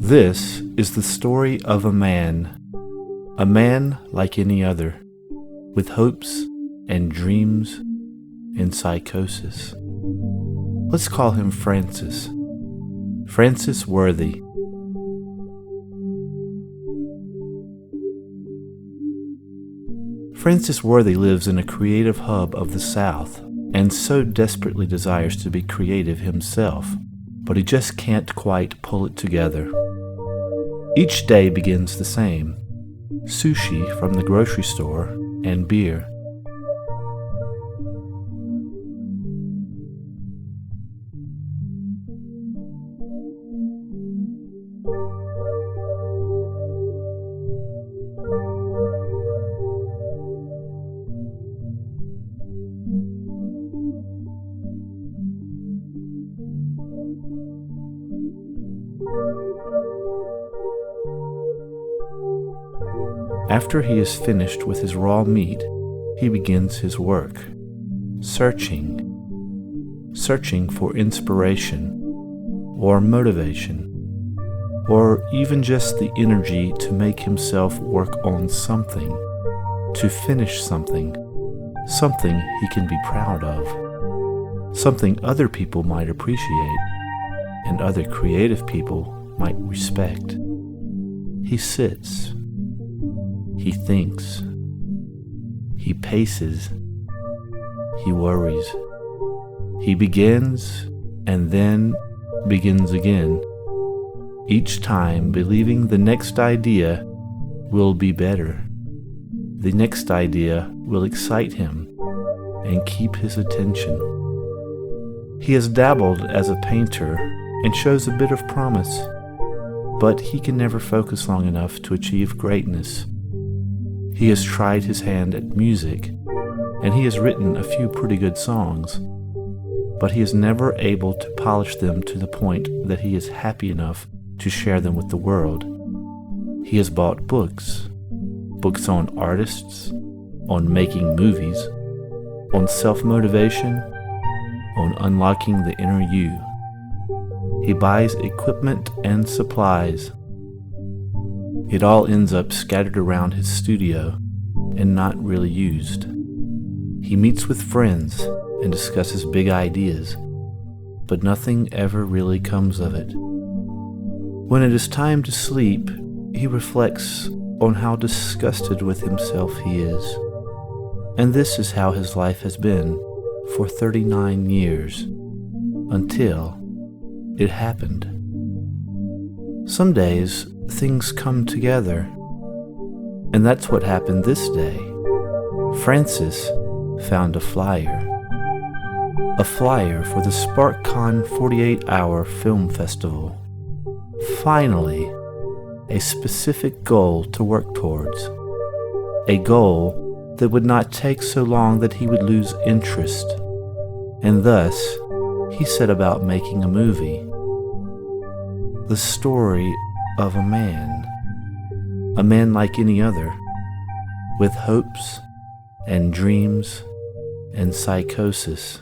This is the story of a man like any other, with hopes and dreams and psychosis. Let's call him Francis Worthy. Francis Worthy lives in a creative hub of the South and so desperately desires to be creative himself, but he just can't quite pull it together. Each day begins the same: sushi from the grocery store and beer. After he is finished with his raw meat, he begins his work, searching for inspiration, or motivation, or even just the energy to make himself work on something, to finish something he can be proud of, something other people might appreciate, and other creative people might respect. He sits. He thinks, he paces, he worries. He begins and then begins again, each time believing the next idea will be better. The next idea will excite him and keep his attention. He has dabbled as a painter and shows a bit of promise, but he can never focus long enough to achieve greatness. He has tried his hand at music, and he has written a few pretty good songs, but he is never able to polish them to the point that he is happy enough to share them with the world. He has bought books on artists, on making movies, on self-motivation, on unlocking the inner you. He buys equipment and supplies. It all ends up scattered around his studio and not really used. He meets with friends and discusses big ideas, but nothing ever really comes of it. When it is time to sleep, he reflects on how disgusted with himself he is. And this is how his life has been for 39 years, until it happened. Some days, things come together, and that's what happened this day. Francis found a flyer for the SparkCon 48-hour film festival. Finally, a specific goal to work towards, a goal that would not take so long that he would lose interest, and thus he set about making a movie. The story of a man like any other, with hopes and dreams and psychosis.